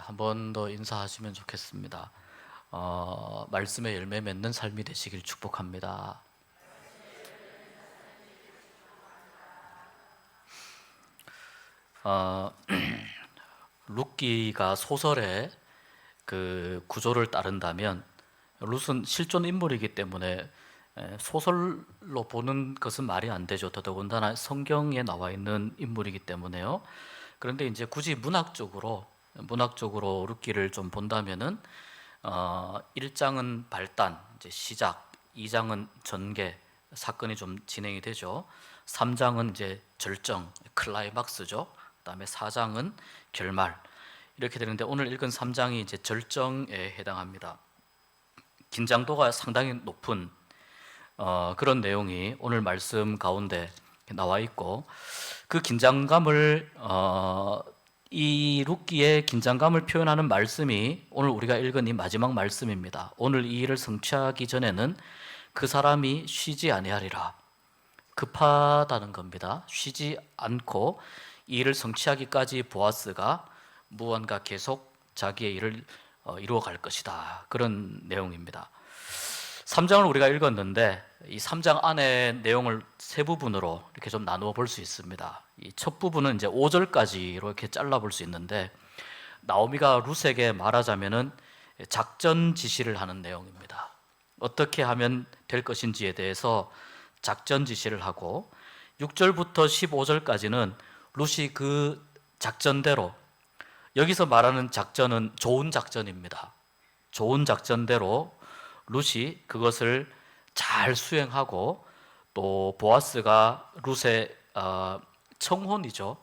한 번 더 인사하시면 좋겠습니다. 말씀의 열매 맺는 삶이 되시길 축복합니다. 어, 룻기가 소설의 그 구조를 따른다면 룻은 실존 인물이기 때문에 소설로 보는 것은 말이 안 되죠. 더더군다나 성경에 나와 있는 인물이기 때문에요. 그런데 이제 굳이 문학적으로 룻기를 좀 본다면은 1장은 발단, 이제 시작, 2장은 전개, 사건이 좀 진행이 되죠. 3장은 이제 절정, 클라이막스죠. 그다음에 4장은 결말. 이렇게 되는데 오늘 읽은 3장이 이제 절정에 해당합니다. 긴장도가 상당히 높은 그런 내용이 오늘 말씀 가운데 나와 있고, 그 긴장감을 이 룻기의 긴장감을 표현하는 말씀이 오늘 우리가 읽은 이 마지막 말씀입니다. 오늘 이 일을 성취하기 전에는 그 사람이 쉬지 아니하리라. 급하다는 겁니다. 쉬지 않고 이 일을 성취하기까지 보아스가 무언가 계속 자기의 일을 이루어 갈 것이다. 그런 내용입니다. 3장을 우리가 읽었는데 이 3장 안에 내용을 세 부분으로 이렇게 좀 나누어 볼 수 있습니다. 이 첫 부분은 이제 5절까지로 이렇게 잘라 볼 수 있는데, 나오미가 룻에게 말하자면은 작전 지시를 하는 내용입니다. 어떻게 하면 될 것인지에 대해서 작전 지시를 하고, 6절부터 15절까지는 룻이 그 작전대로, 여기서 말하는 작전은 좋은 작전입니다. 좋은 작전대로 룻이 그것을 잘 수행하고, 또 보아스가 룻의 청혼이죠.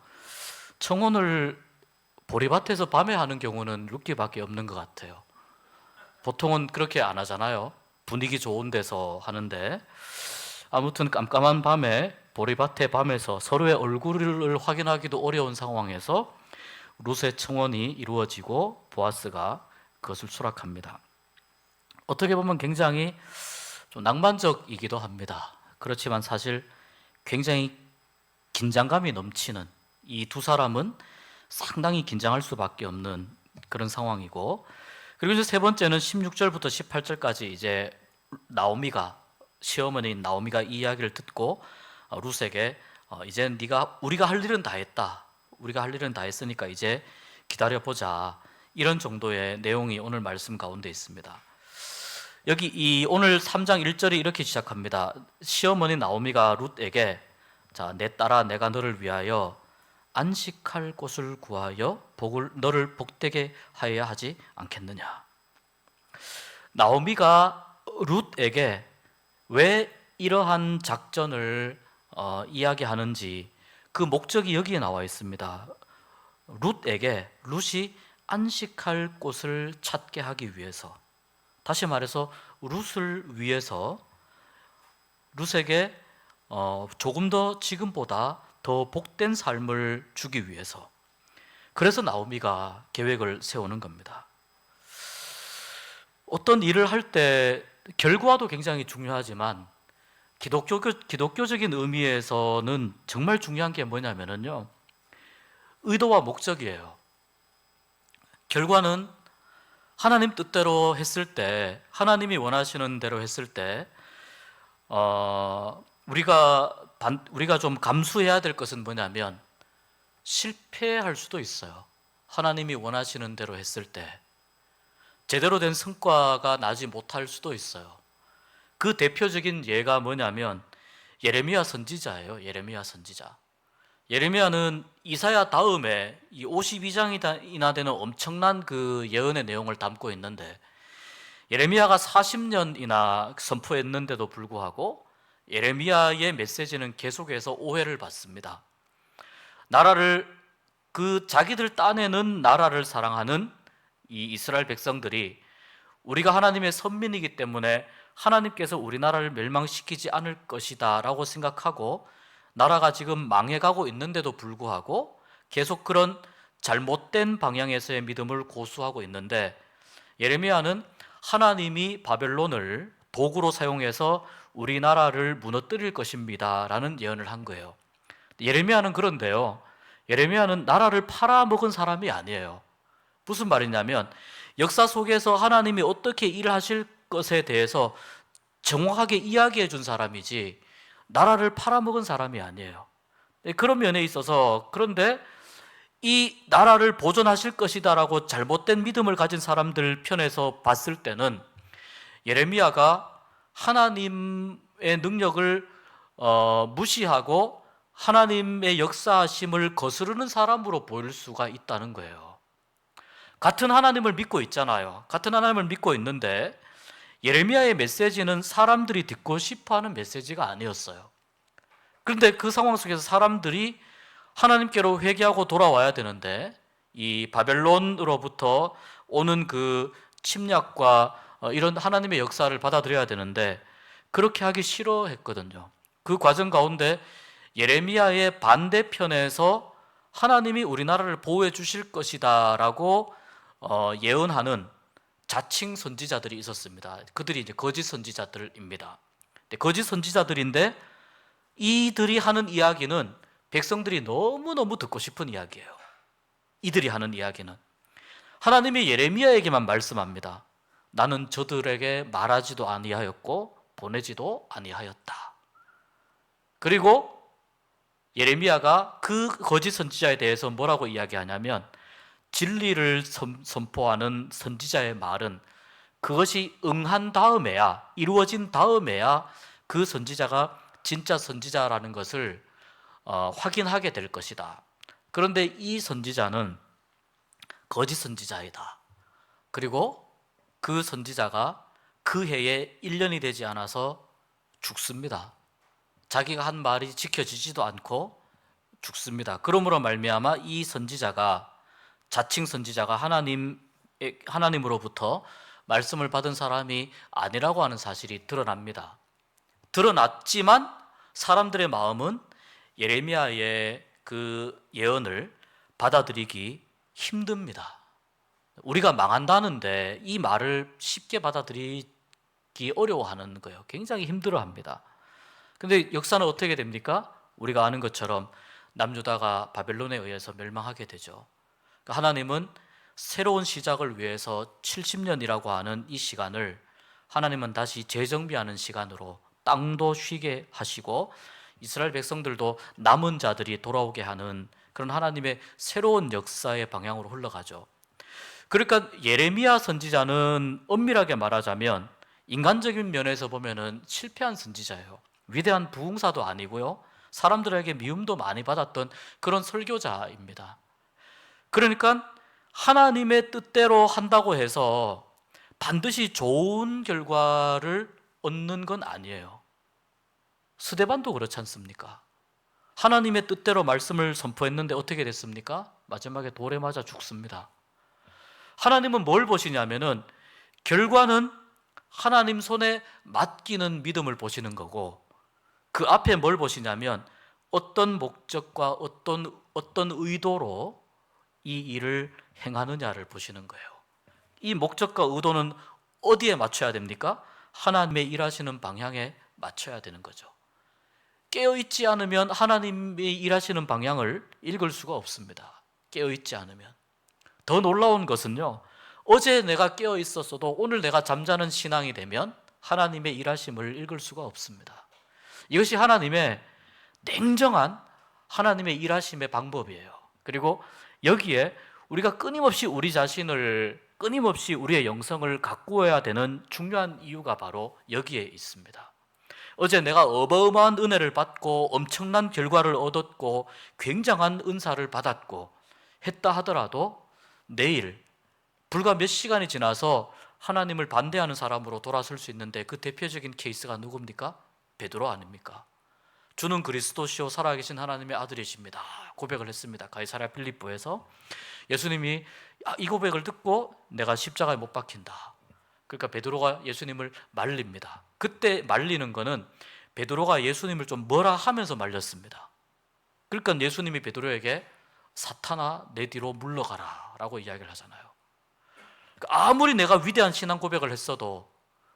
청혼을 보리밭에서 밤에 하는 경우는 룻기밖에 없는 것 같아요. 보통은 그렇게 안 하잖아요. 분위기 좋은 데서 하는데, 아무튼 깜깜한 밤에 보리밭의 밤에서 서로의 얼굴을 확인하기도 어려운 상황에서 룻의 청혼이 이루어지고 보아스가 그것을 수락합니다. 어떻게 보면 굉장히 좀 낭만적이기도 합니다. 그렇지만 사실 굉장히 긴장감이 넘치는, 이 두 사람은 상당히 긴장할 수밖에 없는 그런 상황이고, 그리고 이제 세 번째는 16절부터 18절까지 이제 시어머니인 나오미가 이 이야기를 듣고 룻에게 이제 우리가 할 일은 다 했다. 우리가 할 일은 다 했으니까 이제 기다려보자. 이런 정도의 내용이 오늘 말씀 가운데 있습니다. 여기 이 오늘 3장 1절이 이렇게 시작합니다. 시어머니 나오미가 룻에게, 자, 내 딸아, 내가 너를 위하여 안식할 곳을 구하여 너를 복되게 하여야 하지 않겠느냐. 나오미가 룻에게 왜 이러한 작전을 이야기하는지 그 목적이 여기에 나와 있습니다. 룻이 안식할 곳을 찾게 하기 위해서, 다시 말해서 룻을 위해서, 룻에게 조금 더 지금보다 더 복된 삶을 주기 위해서, 그래서 나오미가 계획을 세우는 겁니다. 어떤 일을 할 때 결과도 굉장히 중요하지만 기독교적인 의미에서는 정말 중요한 게 뭐냐면요, 의도와 목적이에요. 결과는 하나님 뜻대로 했을 때, 하나님이 원하시는 대로 했을 때 우리가 좀 감수해야 될 것은 뭐냐면 실패할 수도 있어요. 하나님이 원하시는 대로 했을 때 제대로 된 성과가 나지 못할 수도 있어요. 그 대표적인 예가 뭐냐면 예레미야 선지자예요. 예레미야 선지자. 예레미야는 이사야 다음에 이 52장이나 되는 엄청난 그 예언의 내용을 담고 있는데, 예레미야가 40년이나 선포했는데도 불구하고 예레미야의 메시지는 계속해서 오해를 받습니다. 자기들 딴에는 나라를 사랑하는 이 이스라엘 백성들이, 우리가 하나님의 선민이기 때문에 하나님께서 우리나라를 멸망시키지 않을 것이다 라고 생각하고 나라가 지금 망해가고 있는데도 불구하고 계속 그런 잘못된 방향에서의 믿음을 고수하고 있는데, 예레미야는 하나님이 바벨론을 도구로 사용해서 우리나라를 무너뜨릴 것입니다 라는 예언을 한 거예요. 예레미야는 그런데요, 예레미야는 나라를 팔아먹은 사람이 아니에요. 무슨 말이냐면 역사 속에서 하나님이 어떻게 일하실 것에 대해서 정확하게 이야기해 준 사람이지 나라를 팔아먹은 사람이 아니에요. 그런 면에 있어서, 그런데 이 나라를 보존하실 것이다라고 잘못된 믿음을 가진 사람들 편에서 봤을 때는 예레미야가 하나님의 능력을 무시하고 하나님의 역사하심을 거스르는 사람으로 보일 수가 있다는 거예요. 같은 하나님을 믿고 있잖아요. 같은 하나님을 믿고 있는데 예레미야의 메시지는 사람들이 듣고 싶어하는 메시지가 아니었어요. 그런데 그 상황 속에서 사람들이 하나님께로 회개하고 돌아와야 되는데 이 바벨론으로부터 오는 그 침략과 이런 하나님의 역사를 받아들여야 되는데 그렇게 하기 싫어했거든요. 그 과정 가운데 예레미야의 반대편에서 하나님이 우리나라를 보호해 주실 것이다 라고 예언하는 자칭 선지자들이 있었습니다. 그들이 이제 거짓 선지자들입니다. 거짓 선지자들인데 이들이 하는 이야기는 백성들이 너무너무 듣고 싶은 이야기예요. 이들이 하는 이야기는 하나님이 예레미야에게만 말씀합니다. 나는 저들에게 말하지도 아니하였고 보내지도 아니하였다. 그리고 예레미야가 그 거짓 선지자에 대해서 뭐라고 이야기하냐면 진리를 선포하는 선지자의 말은 그것이 응한 다음에야, 이루어진 다음에야 그 선지자가 진짜 선지자라는 것을 확인하게 될 것이다. 그런데 이 선지자는 거짓 선지자이다. 그리고 그 선지자가 그 해에 1년이 되지 않아서 죽습니다. 자기가 한 말이 지켜지지도 않고 죽습니다. 그러므로 말미암아 이 선지자가, 자칭 선지자가 하나님으로부터 말씀을 받은 사람이 아니라고 하는 사실이 드러납니다. 드러났지만 사람들의 마음은 예레미야의 그 예언을 받아들이기 힘듭니다. 우리가 망한다는데 이 말을 쉽게 받아들이기 어려워하는 거예요. 굉장히 힘들어합니다. 근데 역사는 어떻게 됩니까? 우리가 아는 것처럼 남유다가 바벨론에 의해서 멸망하게 되죠. 그러니까 하나님은 새로운 시작을 위해서 70년이라고 하는 이 시간을 하나님은 다시 재정비하는 시간으로 땅도 쉬게 하시고 이스라엘 백성들도 남은 자들이 돌아오게 하는 그런 하나님의 새로운 역사의 방향으로 흘러가죠. 그러니까 예레미야 선지자는 엄밀하게 말하자면 인간적인 면에서 보면은 실패한 선지자예요. 위대한 부흥사도 아니고요, 사람들에게 미움도 많이 받았던 그런 설교자입니다. 그러니까 하나님의 뜻대로 한다고 해서 반드시 좋은 결과를 얻는 건 아니에요. 스데반도 그렇지 않습니까? 하나님의 뜻대로 말씀을 선포했는데 어떻게 됐습니까? 마지막에 돌에 맞아 죽습니다. 하나님은 뭘 보시냐면은 결과는 하나님 손에 맡기는 믿음을 보시는 거고, 그 앞에 뭘 보시냐면 어떤 목적과 어떤 의도로 이 일을 행하느냐를 보시는 거예요. 이 목적과 의도는 어디에 맞춰야 됩니까? 하나님의 일하시는 방향에 맞춰야 되는 거죠. 깨어있지 않으면 하나님이 일하시는 방향을 읽을 수가 없습니다. 깨어있지 않으면. 더 놀라운 것은요, 어제 내가 깨어있었어도 오늘 내가 잠자는 신앙이 되면 하나님의 일하심을 읽을 수가 없습니다. 이것이 하나님의 냉정한 하나님의 일하심의 방법이에요. 그리고 여기에 우리가 끊임없이 우리 자신을, 끊임없이 우리의 영성을 가꾸어야 되는 중요한 이유가 바로 여기에 있습니다. 어제 내가 어마어마한 은혜를 받고 엄청난 결과를 얻었고 굉장한 은사를 받았고 했다 하더라도 내일 불과 몇 시간이 지나서 하나님을 반대하는 사람으로 돌아설 수 있는데 그 대표적인 케이스가 누굽니까? 베드로 아닙니까? 주는 그리스도시요 살아계신 하나님의 아들이십니다 고백을 했습니다. 가이사랴 필립보에서. 예수님이 이 고백을 듣고 내가 십자가에 못 박힌다. 그러니까 베드로가 예수님을 말립니다. 그때 말리는 거는 베드로가 예수님을 좀 뭐라 하면서 말렸습니다. 그러니까 예수님이 베드로에게 사탄아 내 뒤로 물러가라 라고 이야기를 하잖아요. 그러니까 아무리 내가 위대한 신앙 고백을 했어도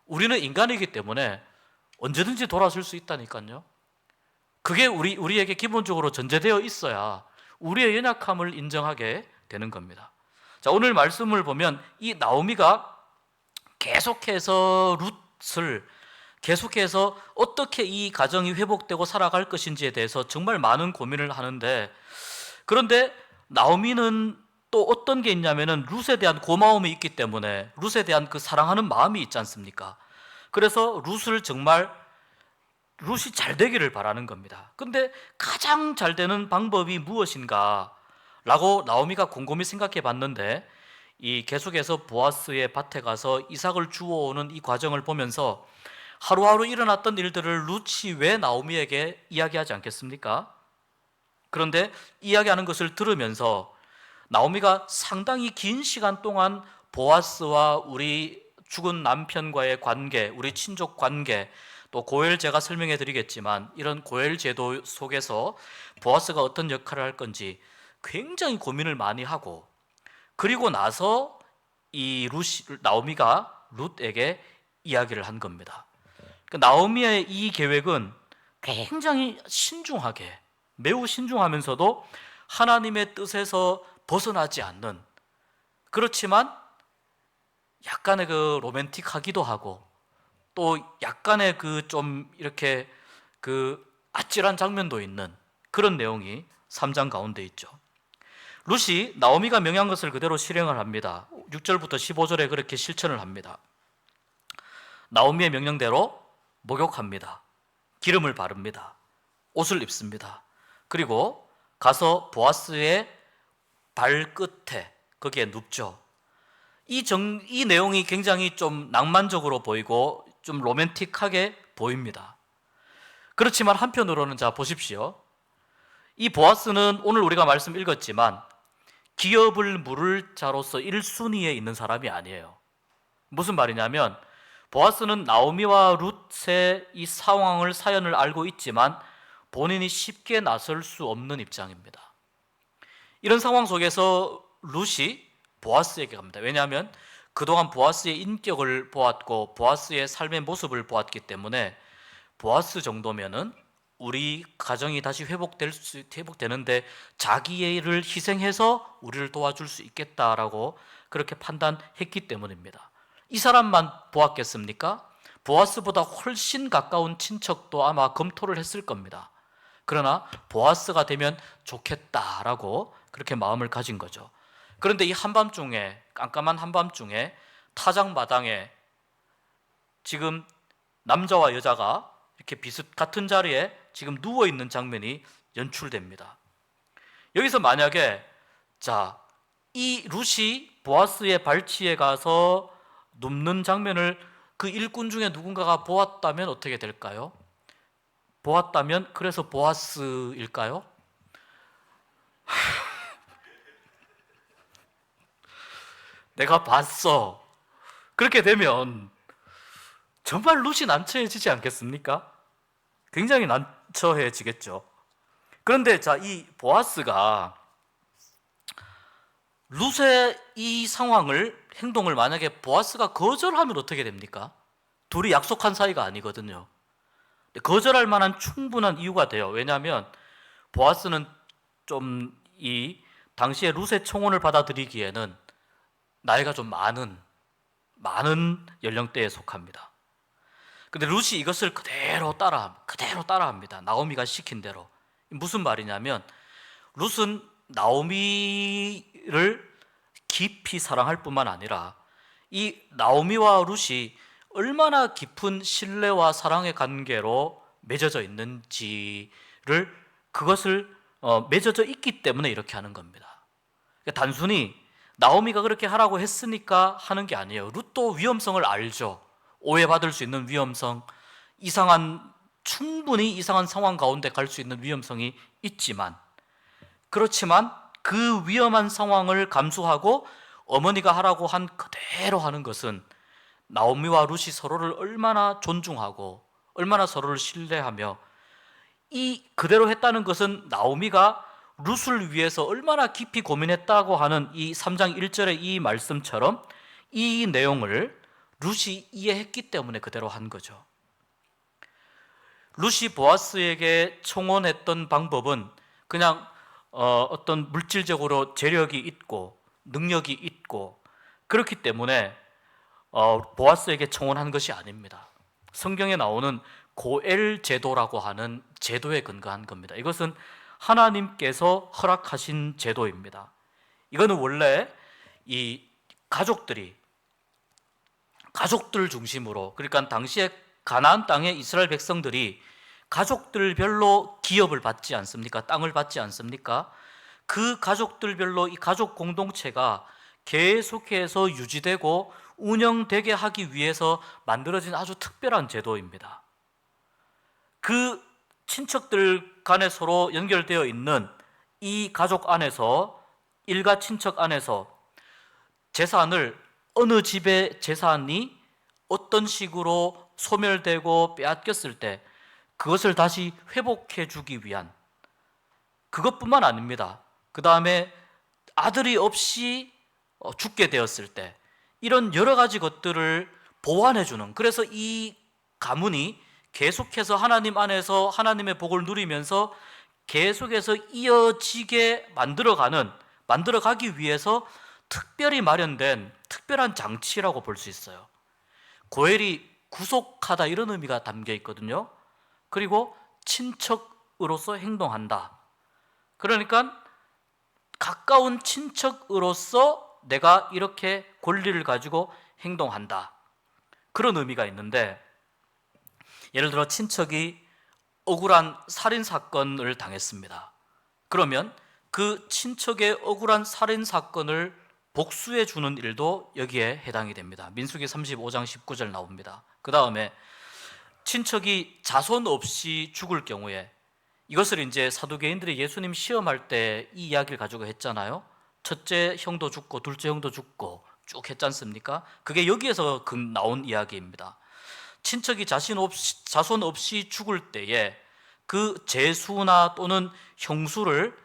우리는 인간이기 때문에 언제든지 돌아설 수 있다니까요. 그게 우리에게 기본적으로 전제되어 있어야 우리의 연약함을 인정하게 되는 겁니다. 자, 오늘 말씀을 보면 이 나오미가 계속해서 룻을 계속해서 어떻게 이 가정이 회복되고 살아갈 것인지에 대해서 정말 많은 고민을 하는데, 그런데 나오미는 또 어떤 게 있냐면은 룻에 대한 고마움이 있기 때문에 룻에 대한 그 사랑하는 마음이 있지 않습니까? 그래서 룻이 잘 되기를 바라는 겁니다. 근데 가장 잘 되는 방법이 무엇인가? 라고 나오미가 곰곰이 생각해 봤는데, 이 계속해서 보아스의 밭에 가서 이삭을 주워오는 이 과정을 보면서 하루하루 일어났던 일들을 룻이 왜 나오미에게 이야기하지 않겠습니까? 그런데 이야기하는 것을 들으면서 나오미가 상당히 긴 시간 동안 보아스와 우리 죽은 남편과의 관계, 우리 친족 관계, 또 고엘 제가 설명해 드리겠지만 이런 고엘 제도 속에서 보아스가 어떤 역할을 할 건지 굉장히 고민을 많이 하고, 그리고 나서 나오미가 룻에게 이야기를 한 겁니다. 나오미의 이 계획은 굉장히 신중하게, 매우 신중하면서도 하나님의 뜻에서 벗어나지 않는, 그렇지만 약간의 그 로맨틱하기도 하고 또 약간의 그 좀 이렇게 그 아찔한 장면도 있는 그런 내용이 3장 가운데 있죠. 룻이 나오미가 명한 것을 그대로 실행을 합니다. 6절부터 15절에 그렇게 실천을 합니다. 나오미의 명령대로 목욕합니다. 기름을 바릅니다. 옷을 입습니다. 그리고 가서 보아스의 발끝에 거기에 눕죠. 이 내용이 굉장히 좀 낭만적으로 보이고 좀 로맨틱하게 보입니다. 그렇지만 한편으로는 자 보십시오. 이 보아스는 오늘 우리가 말씀 읽었지만 기업을 물을 자로서 1순위에 있는 사람이 아니에요. 무슨 말이냐면 보아스는 나오미와 룻의 이 상황을, 사연을 알고 있지만 본인이 쉽게 나설 수 없는 입장입니다. 이런 상황 속에서 룻이 보아스에게 갑니다. 왜냐하면 그동안 보아스의 인격을 보았고 보아스의 삶의 모습을 보았기 때문에 보아스 정도면은 우리 가정이 다시 회복되는데 자기의 일을 희생해서 우리를 도와줄 수 있겠다라고 그렇게 판단했기 때문입니다. 이 사람만 보았겠습니까? 보아스보다 훨씬 가까운 친척도 아마 검토를 했을 겁니다. 그러나 보아스가 되면 좋겠다라고 그렇게 마음을 가진 거죠. 그런데 이 한밤중에, 깜깜한 한밤중에 타작마당에 지금 남자와 여자가 이렇게 같은 자리에 지금 누워있는 장면이 연출됩니다. 여기서 만약에 이 룻이 보아스의 발치에 가서 눕는 장면을 그 일꾼 중에 누군가가 보았다면 어떻게 될까요? 보았다면 그래서 보아스일까요? 내가 봤어. 그렇게 되면 정말 룻이 난처해지지 않겠습니까? 굉장히 난처해지겠죠. 그런데 이 보아스가 룻의 이 행동을 만약에 보아스가 거절하면 어떻게 됩니까? 둘이 약속한 사이가 아니거든요. 거절할 만한 충분한 이유가 돼요. 왜냐하면 보아스는 좀 이 당시에 룻의 청혼을 받아들이기에는 나이가 좀 많은 연령대에 속합니다. 근데 룻이 이것을 그대로 따라합니다. 나오미가 시킨 대로. 무슨 말이냐면 룻은 나오미를 깊이 사랑할 뿐만 아니라 이 나오미와 룻이 얼마나 깊은 신뢰와 사랑의 관계로 맺어져 있는지를, 그것을 맺어져 있기 때문에 이렇게 하는 겁니다. 그러니까 단순히 나오미가 그렇게 하라고 했으니까 하는 게 아니에요. 룻도 위험성을 알죠. 오해받을 수 있는 위험성, 충분히 이상한 상황 가운데 갈 수 있는 위험성이 그렇지만 그 위험한 상황을 감수하고 어머니가 하라고 한 그대로 하는 것은 나오미와 룻이 서로를 얼마나 존중하고 얼마나 서로를 신뢰하며, 이 그대로 했다는 것은 나오미가 룻을 위해서 얼마나 깊이 고민했다고 하는 이 3장 1절의 이 말씀처럼 이 내용을 룻이 이해했기 때문에 그대로 한 거죠. 룻이 보아스에게 청혼했던 방법은 그냥 어떤 물질적으로 재력이 있고 능력이 있고 그렇기 때문에 보아스에게 청혼한 것이 아닙니다. 성경에 나오는 고엘 제도라고 하는 제도에 근거한 겁니다. 이것은 하나님께서 허락하신 제도입니다. 이거는 원래 이 가족들 중심으로, 그러니까 당시에 가나안 땅의 이스라엘 백성들이 가족들별로 기업을 받지 않습니까? 땅을 받지 않습니까? 그 가족들별로 이 가족 공동체가 계속해서 유지되고 운영되게 하기 위해서 만들어진 아주 특별한 제도입니다. 그 친척들 간에 서로 연결되어 있는 이 가족 안에서, 일가 친척 안에서 재산을, 어느 집의 재산이 어떤 식으로 소멸되고 빼앗겼을 때 그것을 다시 회복해 주기 위한, 그것뿐만 아닙니다. 그 다음에 아들이 없이 죽게 되었을 때 이런 여러 가지 것들을 보완해 주는, 그래서 이 가문이 계속해서 하나님 안에서 하나님의 복을 누리면서 계속해서 이어지게 만들어가기 위해서 특별히 마련된 특별한 장치라고 볼 수 있어요. 고엘이 구속하다, 이런 의미가 담겨 있거든요. 그리고 친척으로서 행동한다. 그러니까 가까운 친척으로서 내가 이렇게 권리를 가지고 행동한다, 그런 의미가 있는데, 예를 들어 친척이 억울한 살인 사건을 당했습니다. 그러면 그 친척의 억울한 살인 사건을 복수해 주는 일도 여기에 해당이 됩니다. 민수기 35장 19절 나옵니다. 그 다음에 친척이 자손 없이 죽을 경우에, 이것을 이제 사두개인들이 예수님 시험할 때 이 이야기를 가지고 했잖아요. 첫째 형도 죽고 둘째 형도 죽고 쭉 했지 않습니까? 그게 여기에서 나온 이야기입니다. 친척이 자손 없이 죽을 때에 그 제수나 또는 형수를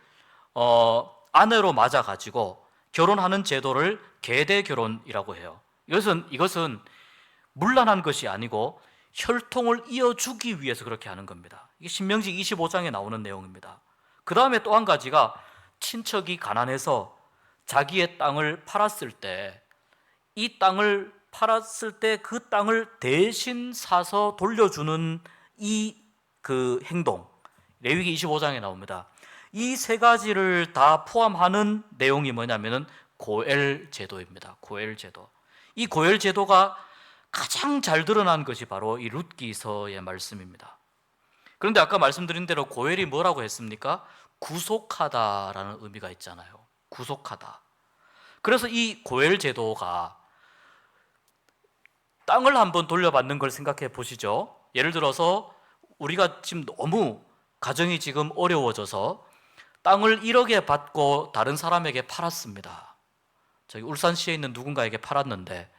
아내로 맞아가지고 결혼하는 제도를 계대 결혼이라고 해요. 이것은 문란한 것이 아니고 혈통을 이어주기 위해서 그렇게 하는 겁니다. 이게 신명기 25장에 나오는 내용입니다. 그 다음에 또 한 가지가, 친척이 가난해서 자기의 땅을 팔았을 때, 이 땅을 팔았을 때 그 땅을 대신 사서 돌려주는 그 행동, 레위기 25장에 나옵니다. 이 세 가지를 다 포함하는 내용이 뭐냐면은 고엘 제도입니다. 고엘 제도. 이 고엘 제도가 가장 잘 드러난 것이 바로 이 룻기서의 말씀입니다. 그런데 아까 말씀드린 대로 고엘이 뭐라고 했습니까? 구속하다라는 의미가 있잖아요. 구속하다. 그래서 이 고엘 제도가, 땅을 한번 돌려받는 걸 생각해 보시죠. 예를 들어서 우리가 지금 너무 가정이 지금 어려워져서 땅을 1억에 받고 다른 사람에게 팔았습니다. 저기 울산시에 있는 누군가에게 팔았는데,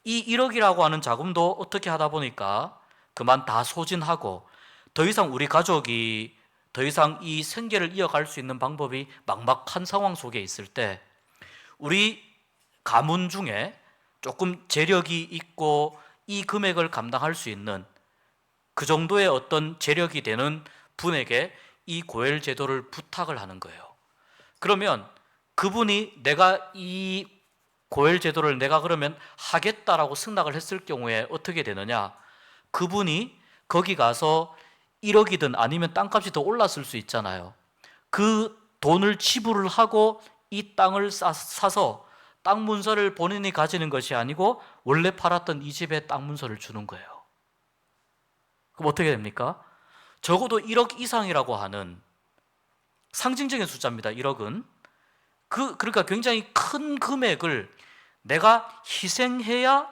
이 1억이라고 하는 자금도 어떻게 하다 보니까 그만 다 소진하고 더 이상 우리 가족이 더 이상 이 생계를 이어갈 수 있는 방법이 막막한 상황 속에 있을 때, 우리 가문 중에 조금 재력이 있고 이 금액을 감당할 수 있는 그 정도의 어떤 재력이 되는 분에게 이 고엘 제도를 부탁을 하는 거예요. 그러면 그분이 내가 이 고엘 제도를 내가 그러면 하겠다라고 승낙을 했을 경우에 어떻게 되느냐, 그분이 거기 가서 1억이든 아니면 땅값이 더 올랐을 수 있잖아요. 그 돈을 지불을 하고 이 땅을 사서 땅 문서를 본인이 가지는 것이 아니고 원래 팔았던 이 집에 땅 문서를 주는 거예요. 그럼 어떻게 됩니까? 적어도 1억 이상이라고 하는 상징적인 숫자입니다. 1억은. 그러니까 굉장히 큰 금액을 내가 희생해야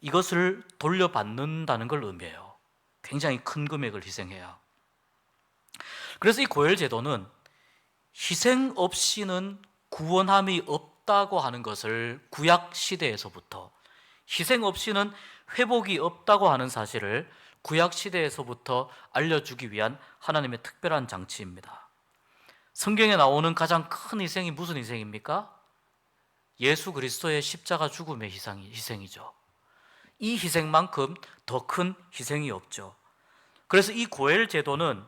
이것을 돌려받는다는 걸 의미해요. 굉장히 큰 금액을 희생해야. 그래서 이 고엘 제도는 희생 없이는 구원함이 없다고 하는 것을 구약 시대에서부터, 희생 없이는 회복이 없다고 하는 사실을 구약 시대에서부터 알려주기 위한 하나님의 특별한 장치입니다. 성경에 나오는 가장 큰 희생이 무슨 희생입니까? 예수 그리스도의 십자가 죽음의 희생이죠. 이 희생만큼 더 큰 희생이 없죠. 그래서 이 고엘 제도는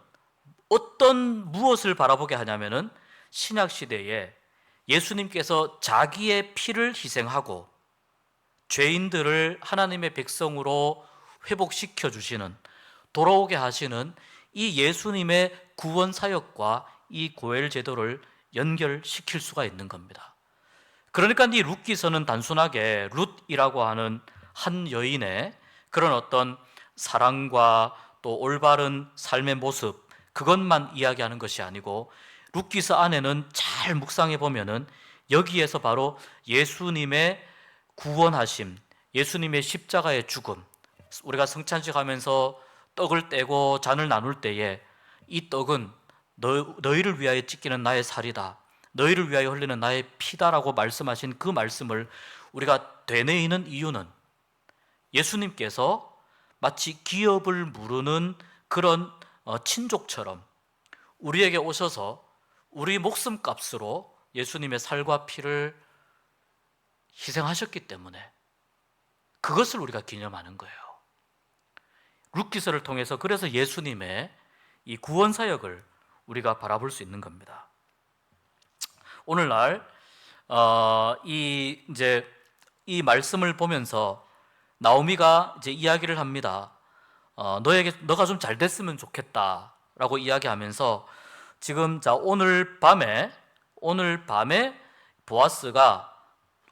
무엇을 바라보게 하냐면은 신약 시대에 예수님께서 자기의 피를 희생하고 죄인들을 하나님의 백성으로 회복시켜 주시는, 돌아오게 하시는 이 예수님의 구원 사역과 이 고엘 제도를 연결시킬 수가 있는 겁니다. 그러니까 이 룻기서는 단순하게 룻이라고 하는 한 여인의 그런 어떤 사랑과 또 올바른 삶의 모습, 그것만 이야기하는 것이 아니고, 룻기서 안에는 잘 묵상해 보면은 여기에서 바로 예수님의 구원하심, 예수님의 십자가의 죽음, 우리가 성찬식 하면서 떡을 떼고 잔을 나눌 때에 이 떡은 너희를 위하여 찢기는 나의 살이다, 너희를 위하여 흘리는 나의 피다라고 말씀하신 그 말씀을 우리가 되뇌이는 이유는, 예수님께서 마치 기업을 무르는 그런 친족처럼 우리에게 오셔서 우리 목숨값으로 예수님의 살과 피를 희생하셨기 때문에 그것을 우리가 기념하는 거예요. 룻기서를 통해서 그래서 예수님의 이 구원 사역을 우리가 바라볼 수 있는 겁니다. 오늘날 이 말씀을 보면서 나오미가 이제 이야기를 합니다. 너가 좀 잘 됐으면 좋겠다라고 이야기하면서 지금 오늘 밤에 보아스가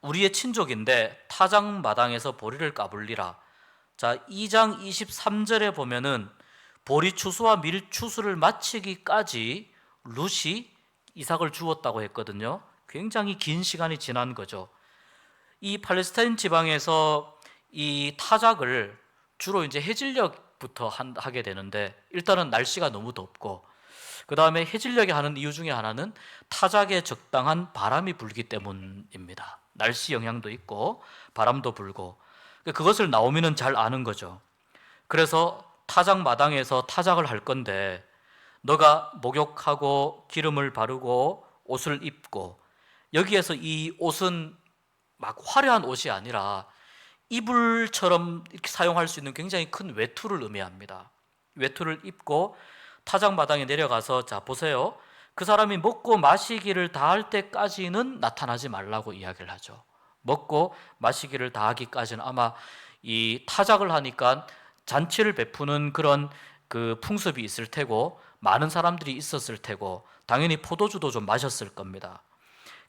우리의 친족인데 타작 마당에서 보리를 까불리라. 2장 23절에 보면은 보리 추수와 밀 추수를 마치기까지 룻이 이삭을 주었다고 했거든요. 굉장히 긴 시간이 지난 거죠. 이 팔레스타인 지방에서 이 타작을 주로 이제 해질녘부터 하게 되는데, 일단은 날씨가 너무 덥고, 그 다음에 해질녘에 하는 이유 중에 하나는 타작에 적당한 바람이 불기 때문입니다. 날씨 영향도 있고 바람도 불고, 그것을 나오미는 잘 아는 거죠. 그래서 타작 마당에서 타작을 할 건데 너가 목욕하고 기름을 바르고 옷을 입고, 여기에서 이 옷은 막 화려한 옷이 아니라 이불처럼 이렇게 사용할 수 있는 굉장히 큰 외투를 의미합니다. 외투를 입고 타작 마당에 내려가서, 보세요, 그 사람이 먹고 마시기를 다 할 때까지는 나타나지 말라고 이야기를 하죠. 먹고 마시기를 다 하기까지는, 아마 이 타작을 하니까 잔치를 베푸는 그런 그 풍습이 있을 테고 많은 사람들이 있었을 테고 당연히 포도주도 좀 마셨을 겁니다.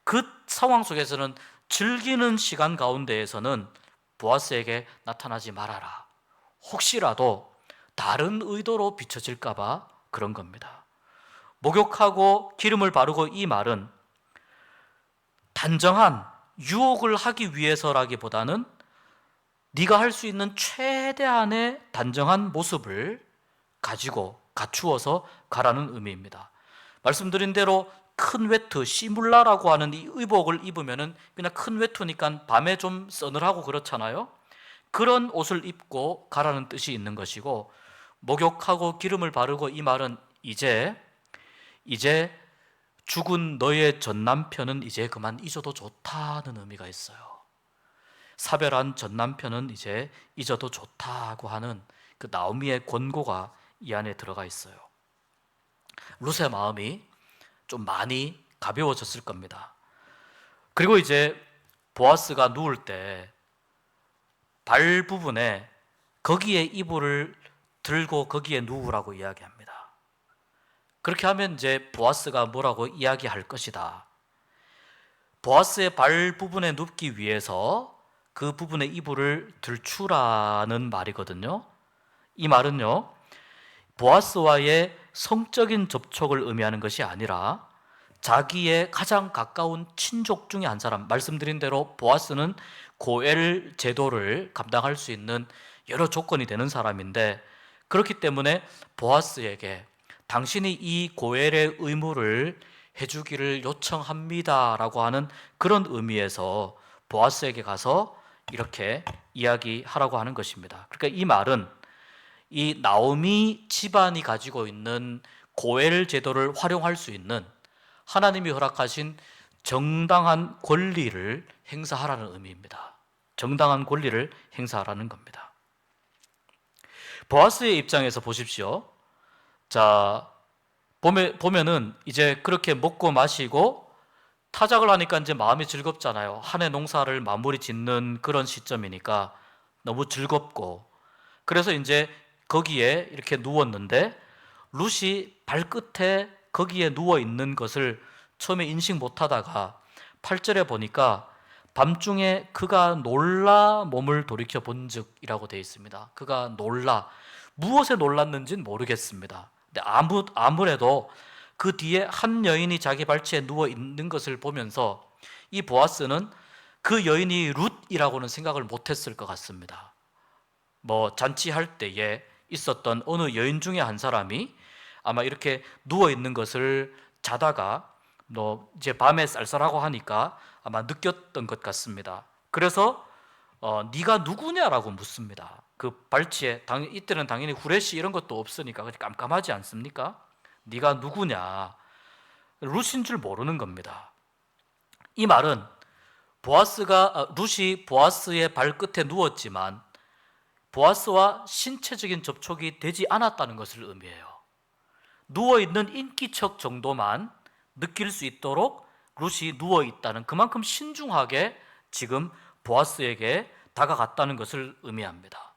그 상황 속에서는 즐기는 시간 가운데에서는 보아스에게 나타나지 말아라. 혹시라도 다른 의도로 비춰질까 봐 그런 겁니다. 목욕하고 기름을 바르고, 이 말은 단정한 유혹을 하기 위해서라기보다는 네가 할 수 있는 최대한의 단정한 모습을 가지고 갖추어서 가라는 의미입니다. 말씀드린 대로 큰 외투, 시물라라고 하는 이 의복을 입으면은 그냥 큰 외투니까 밤에 좀 서늘하고 그렇잖아요. 그런 옷을 입고 가라는 뜻이 있는 것이고, 목욕하고 기름을 바르고, 이 말은 이제 죽은 너의 전 남편은 이제 그만 잊어도 좋다는 의미가 있어요. 사별한 전 남편은 이제 잊어도 좋다고 하는 그 나오미의 권고가 이 안에 들어가 있어요. 룻의 마음이 좀 많이 가벼워졌을 겁니다. 그리고 이제 보아스가 누울 때 발 부분에 거기에 이불을 들고 거기에 누우라고 이야기합니다. 그렇게 하면 이제 보아스가 뭐라고 이야기할 것이다. 보아스의 발 부분에 눕기 위해서 그 부분에 이불을 들추라는 말이거든요. 이 말은요, 보아스와의 성적인 접촉을 의미하는 것이 아니라 자기의 가장 가까운 친족 중에 한 사람, 말씀드린 대로 보아스는 고엘 제도를 감당할 수 있는 여러 조건이 되는 사람인데, 그렇기 때문에 보아스에게 당신이 이 고엘의 의무를 해주기를 요청합니다라고 하는 그런 의미에서 보아스에게 가서 이렇게 이야기하라고 하는 것입니다. 그러니까 이 말은 이 나오미 집안이 가지고 있는 고엘 제도를 활용할 수 있는 하나님이 허락하신 정당한 권리를 행사하라는 의미입니다. 정당한 권리를 행사하라는 겁니다. 보아스의 입장에서 보십시오. 보면은 이제 그렇게 먹고 마시고 타작을 하니까 이제 마음이 즐겁잖아요. 한 해 농사를 마무리 짓는 그런 시점이니까 너무 즐겁고, 그래서 이제 거기에 이렇게 누웠는데 룻이 발끝에 거기에 누워 있는 것을 처음에 인식 못 하다가 8절에 보니까 밤중에 그가 놀라 몸을 돌이켜 본즉이라고 되어 있습니다. 그가 놀라, 무엇에 놀랐는지는 모르겠습니다. 근데 아무래도 그 뒤에 한 여인이 자기 발치에 누워 있는 것을 보면서 이 보아스는 그 여인이 룻이라고는 생각을 못했을 것 같습니다. 뭐 잔치할 때에 있었던 어느 여인 중에 한 사람이 아마 이렇게 누워 있는 것을 자다가 뭐 이제 밤에 쌀쌀하고 하니까 아마 느꼈던 것 같습니다. 그래서 네가 누구냐라고 묻습니다. 그 발치에 이때는 당연히 후레쉬 이런 것도 없으니까 깜깜하지 않습니까? 네가 누구냐? 룻인 줄 모르는 겁니다. 이 말은 룻이 보아스의 발끝에 누웠지만 보아스와 신체적인 접촉이 되지 않았다는 것을 의미해요. 누워있는 인기척 정도만 느낄 수 있도록 룻이 누워있다는, 그만큼 신중하게 지금 보아스에게 다가갔다는 것을 의미합니다.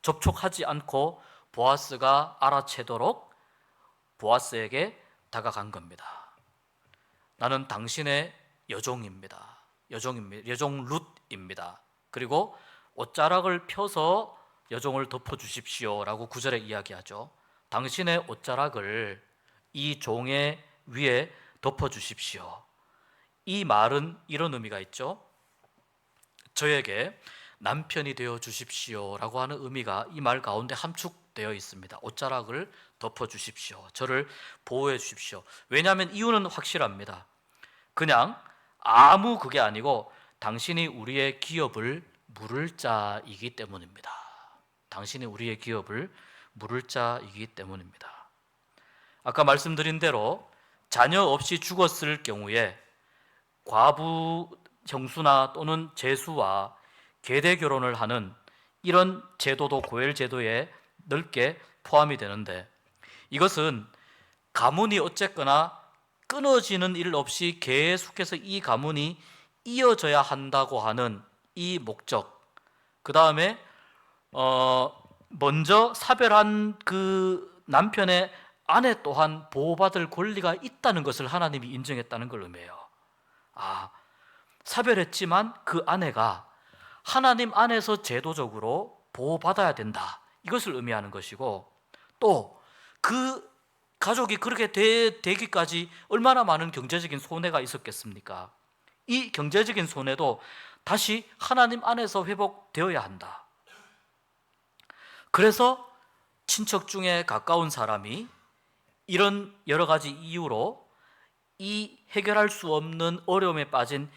접촉하지 않고 보아스가 알아채도록 보아스에게 다가간 겁니다. 나는 당신의 여종입니다. 여종 룻입니다. 그리고 옷자락을 펴서 여종을 덮어주십시오 라고 9절에 이야기하죠. 당신의 옷자락을 이 종의 위에 덮어주십시오. 이 말은 이런 의미가 있죠. 저에게 남편이 되어 주십시오 라고 하는 의미가 이 말 가운데 함축되어 있습니다. 옷자락을 덮어주십시오. 저를 보호해 주십시오. 왜냐하면 이유는 확실합니다. 그냥 아무 그게 아니고 당신이 우리의 기업을 물을 자이기 때문입니다. 당신이 우리의 기업을 물을 자이기 때문입니다. 아까 말씀드린 대로 자녀 없이 죽었을 경우에 과부 형수나 또는 제수와 계대 결혼을 하는 이런 제도도 고엘 제도에 넓게 포함이 되는데, 이것은 가문이 어쨌거나 끊어지는 일 없이 계속해서 이 가문이 이어져야 한다고 하는 이 목적, 그 다음에 먼저 사별한 그 남편의 아내 또한 보호받을 권리가 있다는 것을 하나님이 인정했다는 걸 의미해요. 사별했지만 그 아내가 하나님 안에서 제도적으로 보호받아야 된다, 이것을 의미하는 것이고, 또 그 가족이 그렇게 되기까지 얼마나 많은 경제적인 손해가 있었겠습니까? 이 경제적인 손해도 다시 하나님 안에서 회복되어야 한다. 그래서 친척 중에 가까운 사람이 이런 여러 가지 이유로 이 해결할 수 없는 어려움에 빠진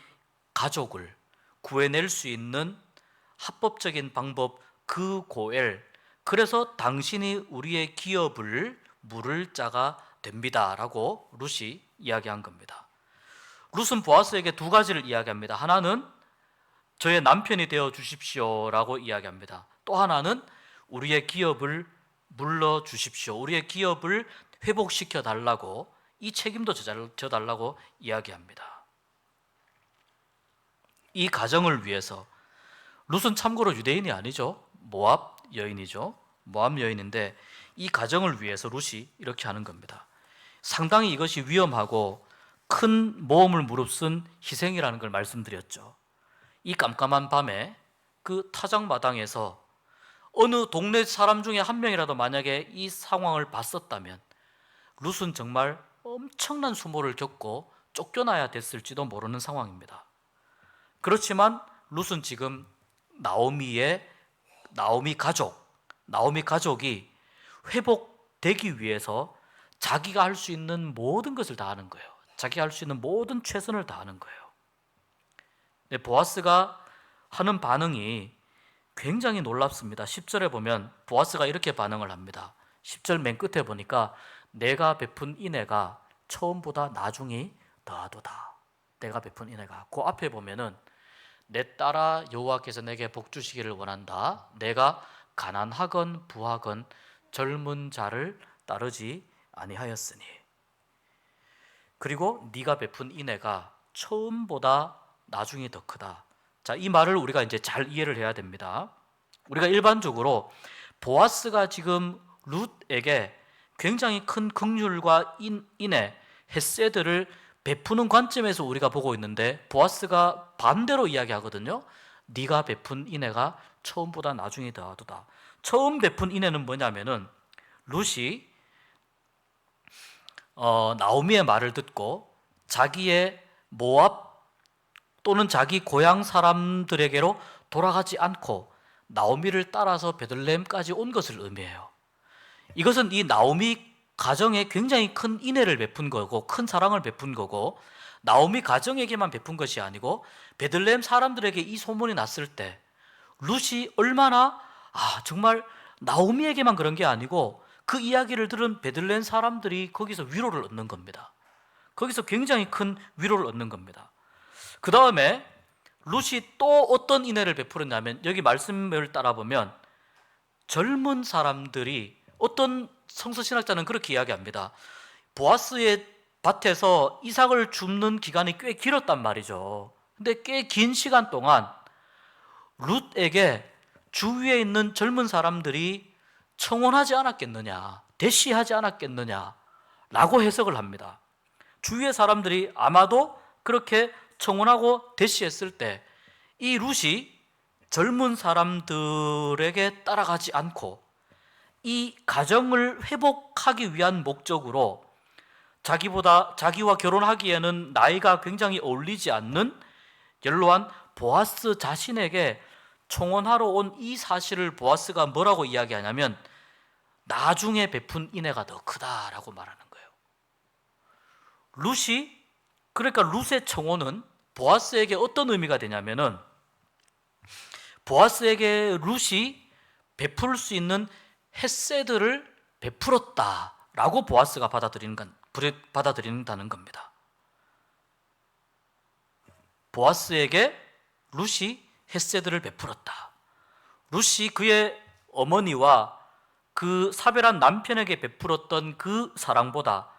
가족을 구해낼 수 있는 합법적인 방법, 그 고엘, 그래서 당신이 우리의 기업을 물을 자가 됩니다 라고 룻이 이야기한 겁니다. 룻은 보아스에게 두 가지를 이야기합니다. 하나는 저의 남편이 되어 주십시오 라고 이야기합니다. 또 하나는 우리의 기업을 물러 주십시오, 우리의 기업을 회복시켜 달라고, 이 책임도 져달라고 이야기합니다. 이 가정을 위해서, 룻은 참고로 유대인이 아니죠. 모압 여인이죠. 모압 여인인데 이 가정을 위해서 룻이 이렇게 하는 겁니다. 상당히 이것이 위험하고 큰 모험을 무릅쓴 희생이라는 걸 말씀드렸죠. 이 깜깜한 밤에 그 타작마당에서 어느 동네 사람 중에 한 명이라도 만약에 이 상황을 봤었다면 룻은 정말 엄청난 수모를 겪고 쫓겨나야 됐을지도 모르는 상황입니다. 그렇지만 룻은 지금 나오미 가족이 회복되기 위해서 자기가 할 수 있는 모든 것을 다 하는 거예요. 자기가 할 수 있는 모든 최선을 다하는 거예요. 근데 보아스가 하는 반응이 굉장히 놀랍습니다. 10절에 보면 보아스가 이렇게 반응을 합니다. 10절 맨 끝에 보니까 내가 베푼 인애가 처음보다 나중이 더하도다. 내가 베푼 인애가, 그 앞에 보면은 내 딸아 여호와께서 내게 복 주시기를 원한다. 내가 가난하건 부하건 젊은 자를 따르지 아니하였으니. 그리고 네가 베푼 인애가 처음보다 나중이 더 크다. 자, 이 말을 우리가 이제 잘 이해를 해야 됩니다. 우리가 일반적으로 보아스가 지금 룻에게 굉장히 큰 긍휼과 인애, 헤세드를 베푸는 관점에서 우리가 보고 있는데, 보아스가 반대로 이야기하거든요. 네가 베푼 인애가 처음보다 나중이 더하도다. 처음 베푼 인애는 뭐냐면은 룻이 나오미의 말을 듣고 자기의 모압 또는 자기 고향 사람들에게로 돌아가지 않고 나오미를 따라서 베들레헴까지 온 것을 의미해요. 이것은 이 나오미 가정에 굉장히 큰 인애를 베푼 거고, 큰 사랑을 베푼 거고, 나오미 가정에게만 베푼 것이 아니고 베들레헴 사람들에게 이 소문이 났을 때 룻이 얼마나 정말 나오미에게만 그런 게 아니고 그 이야기를 들은 베들레헴 사람들이 거기서 위로를 얻는 겁니다. 거기서 굉장히 큰 위로를 얻는 겁니다. 그 다음에 룻이 또 어떤 인애를 베풀었냐면, 여기 말씀을 따라 보면 젊은 사람들이, 어떤 성서신학자는 그렇게 이야기합니다. 보아스의 밭에서 이삭을 줍는 기간이 꽤 길었단 말이죠. 근데 꽤 긴 시간 동안 룻에게 주위에 있는 젊은 사람들이 청혼하지 않았겠느냐, 대시하지 않았겠느냐 라고 해석을 합니다. 주위의 사람들이 아마도 그렇게 청혼하고 대시했을 때 이 룻이 젊은 사람들에게 따라가지 않고 이 가정을 회복하기 위한 목적으로 자기와 결혼하기에는 나이가 굉장히 어울리지 않는 연로한 보아스 자신에게 청혼하러 온 이 사실을 보아스가 뭐라고 이야기하냐면 나중에 베푼 인애가 더 크다라고 말하는 거예요. 그러니까 룻의 청혼은 보아스에게 어떤 의미가 되냐면은, 보아스에게 룻이 베풀 수 있는 헤세드를 베풀었다라고 보아스가 받아들인다는 겁니다. 보아스에게 룻이 헤세드를 베풀었다. 룻이 그의 어머니와 그 사별한 남편에게 베풀었던 그 사랑보다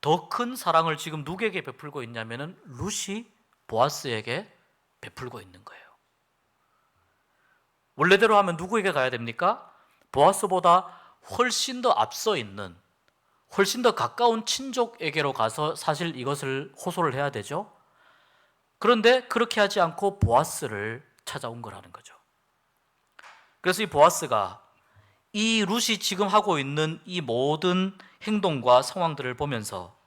더 큰 사랑을 지금 누구에게 베풀고 있냐면은 룻이 보아스에게 베풀고 있는 거예요. 원래대로 하면 누구에게 가야 됩니까? 보아스보다 훨씬 더 앞서 있는, 훨씬 더 가까운 친족에게로 가서 사실 이것을 호소를 해야 되죠. 그런데 그렇게 하지 않고 보아스를 찾아온 거라는 거죠. 그래서 이 보아스가 이 룻이 지금 하고 있는 이 모든 행동과 상황들을 보면서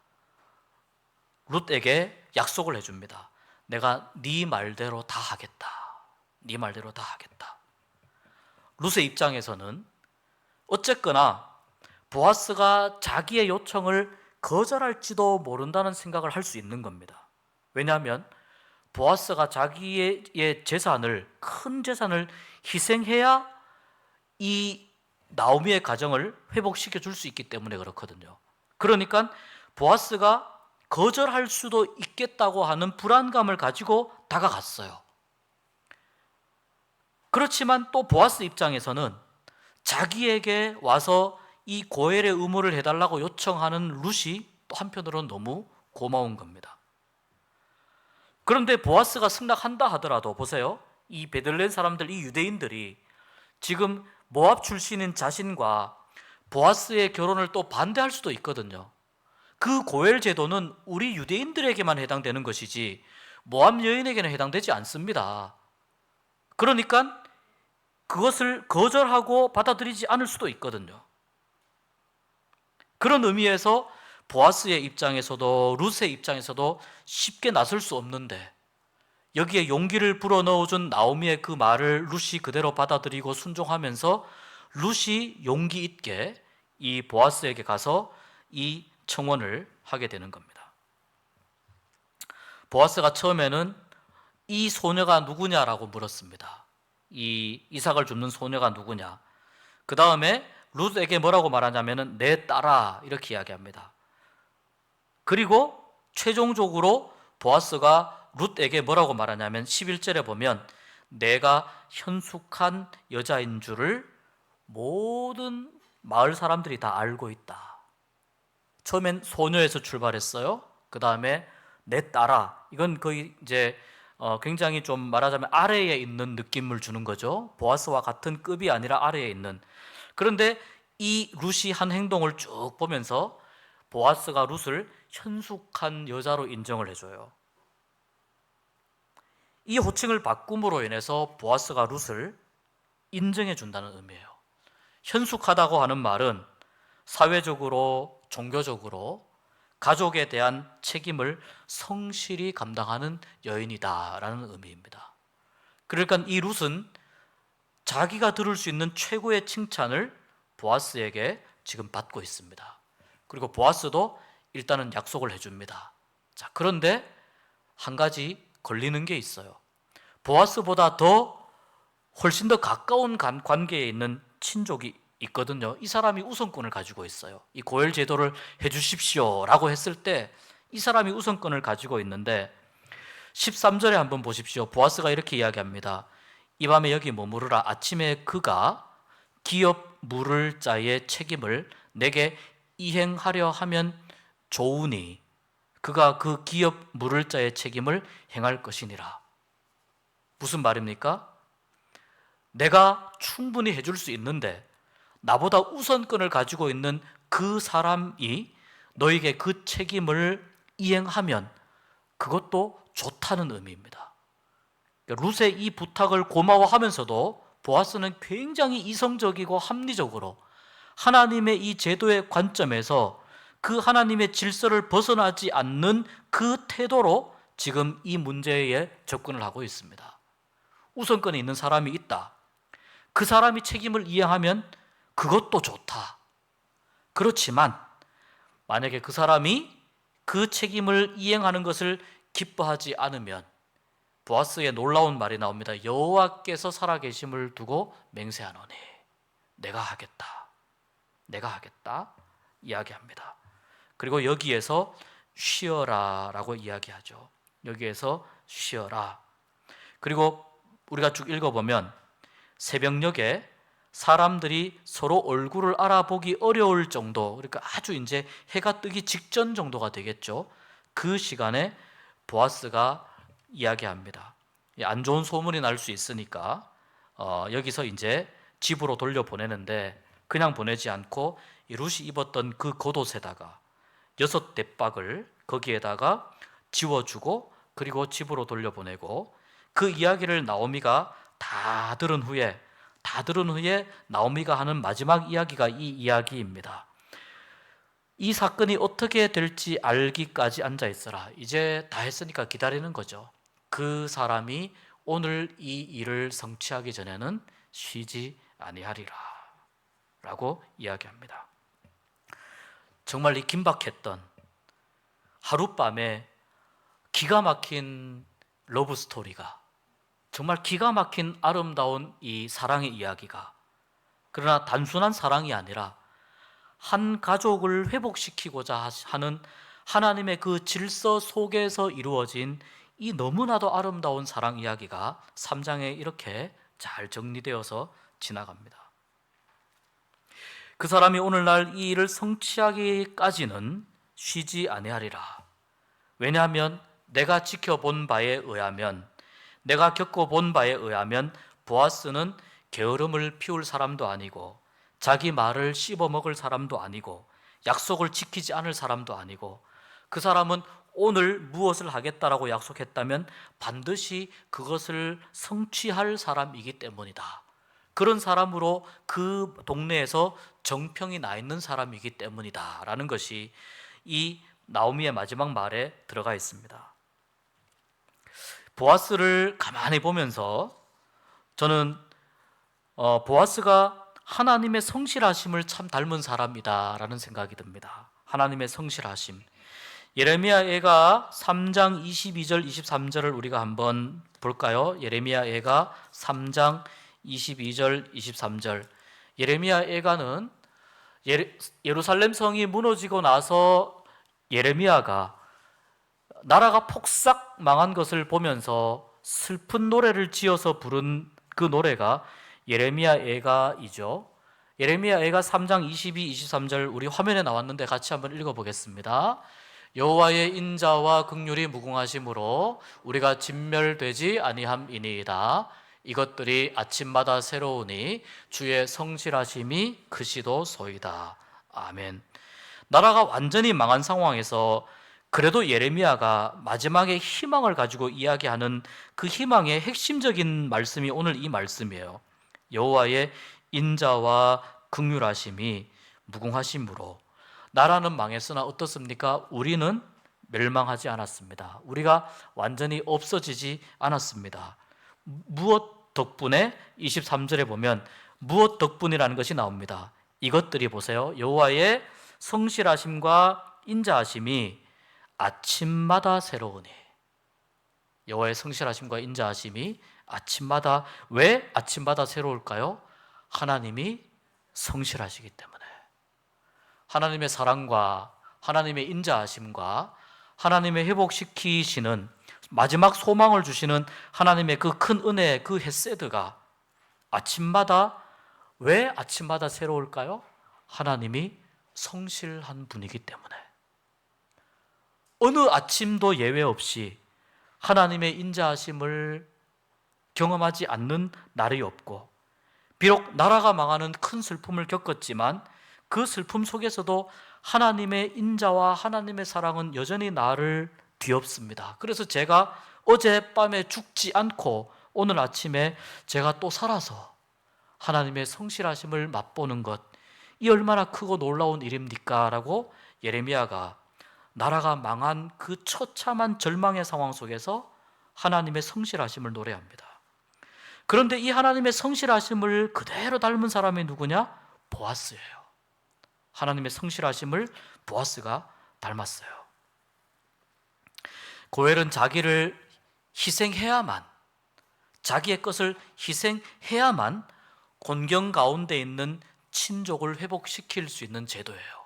룻에게 약속을 해줍니다. 내가 네 말대로 다 하겠다. 네 말대로 다 하겠다. 룻의 입장에서는 어쨌거나 보아스가 자기의 요청을 거절할지도 모른다는 생각을 할 수 있는 겁니다. 왜냐하면 보아스가 자기의 재산을, 큰 재산을 희생해야 이 나오미의 가정을 회복시켜 줄 수 있기 때문에 그렇거든요. 그러니까 보아스가 거절할 수도 있겠다고 하는 불안감을 가지고 다가갔어요. 그렇지만 또 보아스 입장에서는 자기에게 와서 이 고엘의 의무를 해달라고 요청하는 룻이 또 한편으로는 너무 고마운 겁니다. 그런데 보아스가 승낙한다 하더라도 보세요. 이 베들레헴 사람들, 이 유대인들이 지금 모압 출신인 자신과 보아스의 결혼을 또 반대할 수도 있거든요. 그 고엘 제도는 우리 유대인들에게만 해당되는 것이지 모압 여인에게는 해당되지 않습니다. 그러니까 그것을 거절하고 받아들이지 않을 수도 있거든요. 그런 의미에서 보아스의 입장에서도 룻의 입장에서도 쉽게 나설 수 없는데, 여기에 용기를 불어넣어준 나오미의 그 말을 룻이 그대로 받아들이고 순종하면서 룻이 용기 있게 이 보아스에게 가서 이 청혼을 하게 되는 겁니다. 보아스가 처음에는 이 소녀가 누구냐라고 물었습니다. 이 이삭을 줍는 소녀가 누구냐. 그 다음에 룻에게 뭐라고 말하냐면은 내 딸아 이렇게 이야기합니다. 그리고 최종적으로 보아스가 룻에게 뭐라고 말하냐면 11절에 보면 내가 현숙한 여자인 줄을 모든 마을 사람들이 다 알고 있다. 처음엔 소녀에서 출발했어요. 그 다음에 내 딸아. 이건 거의 이제 굉장히 좀 말하자면 아래에 있는 느낌을 주는 거죠. 보아스와 같은 급이 아니라 아래에 있는. 그런데 이 룻이 한 행동을 쭉 보면서 보아스가 룻을 현숙한 여자로 인정을 해줘요. 이 호칭을 바꿈으로 인해서 보아스가 룻을 인정해 준다는 의미예요. 현숙하다고 하는 말은 사회적으로, 종교적으로 가족에 대한 책임을 성실히 감당하는 여인이다라는 의미입니다. 그러니까 이 룻은 자기가 들을 수 있는 최고의 칭찬을 보아스에게 지금 받고 있습니다. 그리고 보아스도 일단은 약속을 해줍니다. 자, 그런데 한 가지 걸리는 게 있어요. 보아스보다 훨씬 더 가까운 관계에 있는 친족이 있거든요. 이 사람이 우선권을 가지고 있어요. 이 고엘 제도를 해주십시오라고 했을 때 이 사람이 우선권을 가지고 있는데 13절에 한번 보십시오. 보아스가 이렇게 이야기합니다. 이 밤에 여기 머무르라. 아침에 그가 기업 물을 자의 책임을 내게 이행하려 하면 좋으니 그가 그 기업 물을 자의 책임을 행할 것이니라. 무슨 말입니까? 내가 충분히 해줄 수 있는데 나보다 우선권을 가지고 있는 그 사람이 너에게 그 책임을 이행하면 그것도 좋다는 의미입니다. 룻의 이 부탁을 고마워하면서도 보아스는 굉장히 이성적이고 합리적으로 하나님의 이 제도의 관점에서 그 하나님의 질서를 벗어나지 않는 그 태도로 지금 이 문제에 접근을 하고 있습니다. 우선권이 있는 사람이 있다. 그 사람이 책임을 이행하면 그것도 좋다. 그렇지만 만약에 그 사람이 그 책임을 이행하는 것을 기뻐하지 않으면 보아스의 놀라운 말이 나옵니다. 여호와께서 살아계심을 두고 맹세하노니 내가 하겠다. 내가 하겠다. 이야기합니다. 그리고 여기에서 쉬어라 라고 이야기하죠. 여기에서 쉬어라. 그리고 우리가 쭉 읽어보면 새벽녘에 사람들이 서로 얼굴을 알아보기 어려울 정도, 그러니까 아주 이제 해가 뜨기 직전 정도가 되겠죠. 그 시간에 보아스가 이야기합니다. 안 좋은 소문이 날 수 있으니까 여기서 이제 집으로 돌려보내는데 그냥 보내지 않고 룻이 입었던 그 겉옷에다가 6대박을 거기에다가 지워주고 그리고 집으로 돌려보내고 그 이야기를 나오미가 다 들은 후에 나오미가 하는 마지막 이야기가 이 이야기입니다. 이 사건이 어떻게 될지 알기까지 앉아 있어라. 이제 다 했으니까 기다리는 거죠. 그 사람이 오늘 이 일을 성취하기 전에는 쉬지 아니하리라 라고 이야기합니다. 정말 이 긴박했던 하룻밤에 기가 막힌 러브 스토리가, 정말 기가 막힌 아름다운 이 사랑의 이야기가, 그러나 단순한 사랑이 아니라 한 가족을 회복시키고자 하는 하나님의 그 질서 속에서 이루어진 이 너무나도 아름다운 사랑 이야기가 3장에 이렇게 잘 정리되어서 지나갑니다. 그 사람이 오늘날 이 일을 성취하기까지는 쉬지 아니하리라. 왜냐하면 내가 지켜본 바에 의하면, 내가 겪어본 바에 의하면 보아스는 게으름을 피울 사람도 아니고 자기 말을 씹어먹을 사람도 아니고 약속을 지키지 않을 사람도 아니고, 그 사람은 오늘 무엇을 하겠다라고 약속했다면 반드시 그것을 성취할 사람이기 때문이다. 그런 사람으로 그 동네에서 정평이 나 있는 사람이기 때문이다 라는 것이 이 나오미의 마지막 말에 들어가 있습니다. 보아스를 가만히 보면서 저는 보아스가 하나님의 성실하심을 참 닮은 사람이다 라는 생각이 듭니다. 하나님의 성실하심. 예레미야애가 3장 22절 23절을 우리가 한번 볼까요? 예레미야애가 3장 22절 23절. 예레미야애가는 예루살렘 성이 무너지고 나서 예레미야가 나라가 폭삭 망한 것을 보면서 슬픈 노래를 지어서 부른 그 노래가 예레미야애가이죠. 예레미야애가 3장 22, 23절 우리 화면에 나왔는데 같이 한번 읽어보겠습니다. 여호와의 인자와 긍휼이 무궁하심으로 우리가 진멸되지 아니함이니이다. 이것들이 아침마다 새로우니 주의 성실하심이 크시도소이다. 아멘. 나라가 완전히 망한 상황에서 그래도 예레미야가 마지막에 희망을 가지고 이야기하는 그 희망의 핵심적인 말씀이 오늘 이 말씀이에요. 여호와의 인자와 긍휼하심이 무궁하심으로. 나라는 망했으나 어떻습니까? 우리는 멸망하지 않았습니다. 우리가 완전히 없어지지 않았습니다. 무엇 덕분에? 23절에 보면 무엇 덕분이라는 것이 나옵니다. 이것들이 보세요. 여호와의 성실하심과 인자하심이 아침마다 새로우니. 여호와의 성실하심과 인자하심이 아침마다, 왜 아침마다 새로울까요? 하나님이 성실하시기 때문에. 하나님의 사랑과 하나님의 인자하심과 하나님의 회복시키시는 마지막 소망을 주시는 하나님의 그 큰 은혜, 그 헤세드가 아침마다, 왜 아침마다 새로울까요? 하나님이 성실한 분이기 때문에. 어느 아침도 예외 없이 하나님의 인자하심을 경험하지 않는 날이 없고, 비록 나라가 망하는 큰 슬픔을 겪었지만 그 슬픔 속에서도 하나님의 인자와 하나님의 사랑은 여전히 나를 뒤엎습니다. 그래서 제가 어젯밤에 죽지 않고 오늘 아침에 제가 또 살아서 하나님의 성실하심을 맛보는 것, 이 얼마나 크고 놀라운 일입니까? 라고 예레미야가 나라가 망한 그 처참한 절망의 상황 속에서 하나님의 성실하심을 노래합니다. 그런데 이 하나님의 성실하심을 그대로 닮은 사람이 누구냐? 보아스예요. 하나님의 성실하심을 보아스가 닮았어요. 고엘은 자기를 희생해야만, 자기의 것을 희생해야만 곤경 가운데 있는 친족을 회복시킬 수 있는 제도예요.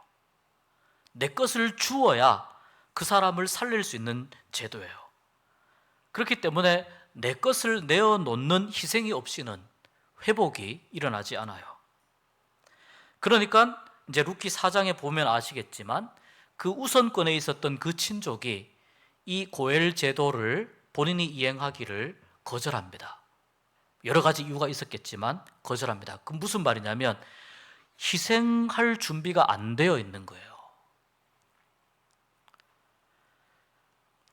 내 것을 주어야 그 사람을 살릴 수 있는 제도예요. 그렇기 때문에 내 것을 내어놓는 희생이 없이는 회복이 일어나지 않아요. 그러니까 이제 룻기 4장에 보면 아시겠지만 그 우선권에 있었던 그 친족이 이 고엘 제도를 본인이 이행하기를 거절합니다. 여러 가지 이유가 있었겠지만 거절합니다. 그 무슨 말이냐면 희생할 준비가 안 되어 있는 거예요.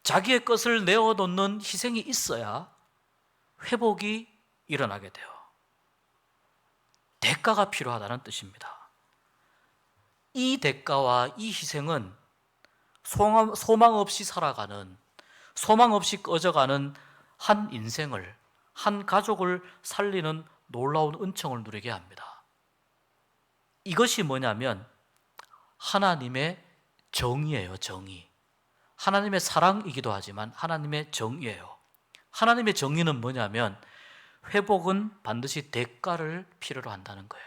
자기의 것을 내어놓는 희생이 있어야 회복이 일어나게 돼요. 대가가 필요하다는 뜻입니다. 이 대가와 이 희생은 소망 없이 살아가는, 소망 없이 꺼져가는 한 인생을, 한 가족을 살리는 놀라운 은총을 누리게 합니다. 이것이 뭐냐면 하나님의 정의예요. 정의. 하나님의 사랑이기도 하지만 하나님의 정의예요. 하나님의 정의는 뭐냐면 회복은 반드시 대가를 필요로 한다는 거예요.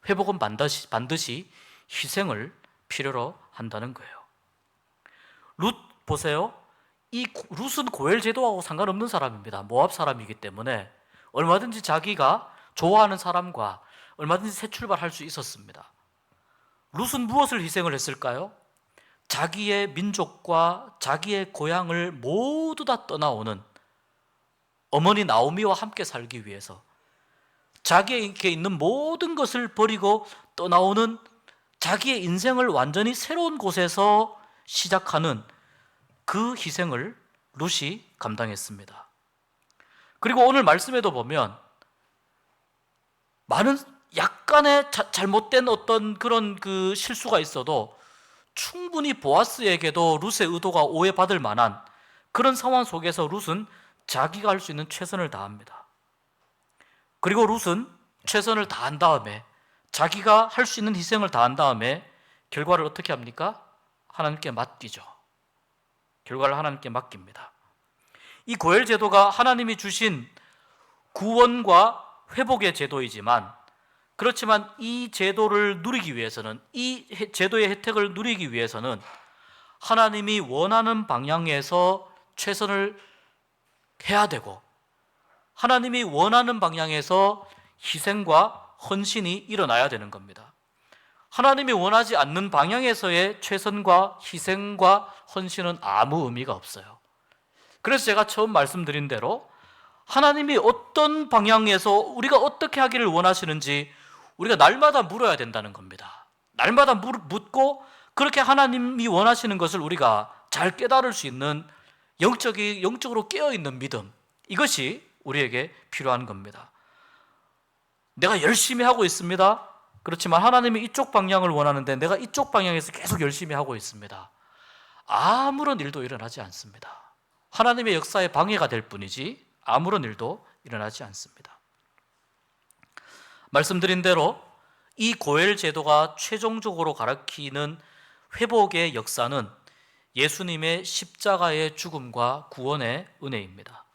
회복은 반드시 희생을 필요로 한다는 거예요. 룻 보세요. 이 룻은 고엘 제도하고 상관없는 사람입니다. 모압 사람이기 때문에 얼마든지 자기가 좋아하는 사람과 얼마든지 새 출발할 수 있었습니다. 룻은 무엇을 희생을 했을까요? 자기의 민족과 자기의 고향을 모두 다 떠나오는 어머니 나오미와 함께 살기 위해서 자기에게 있는 모든 것을 버리고 떠나오는, 자기의 인생을 완전히 새로운 곳에서 시작하는 그 희생을 룻이 감당했습니다. 그리고 오늘 말씀에도 보면 많은 약간의 잘못된 어떤 그런 그 실수가 있어도 충분히 보아스에게도 룻의 의도가 오해받을 만한 그런 상황 속에서 룻은 자기가 할 수 있는 최선을 다합니다. 그리고 룻은 최선을 다한 다음에, 자기가 할 수 있는 희생을 다한 다음에 결과를 어떻게 합니까? 하나님께 맡기죠. 결과를 하나님께 맡깁니다. 이 고엘 제도가 하나님이 주신 구원과 회복의 제도이지만, 그렇지만 이 제도를 누리기 위해서는, 이 제도의 혜택을 누리기 위해서는 하나님이 원하는 방향에서 최선을 해야 되고, 하나님이 원하는 방향에서 희생과 헌신이 일어나야 되는 겁니다. 하나님이 원하지 않는 방향에서의 최선과 희생과 헌신은 아무 의미가 없어요. 그래서 제가 처음 말씀드린 대로 하나님이 어떤 방향에서 우리가 어떻게 하기를 원하시는지 우리가 날마다 물어야 된다는 겁니다. 날마다 묻고 그렇게 하나님이 원하시는 것을 우리가 잘 깨달을 수 있는 영적으로 깨어있는 믿음, 이것이 우리에게 필요한 겁니다. 내가 열심히 하고 있습니다. 그렇지만 하나님이 이쪽 방향을 원하는데 내가 이쪽 방향에서 계속 열심히 하고 있습니다. 아무런 일도 일어나지 않습니다. 하나님의 역사에 방해가 될 뿐이지 아무런 일도 일어나지 않습니다. 말씀드린 대로 이 고엘 제도가 최종적으로 가리키는 회복의 역사는 예수님의 십자가의 죽음과 구원의 은혜입니다.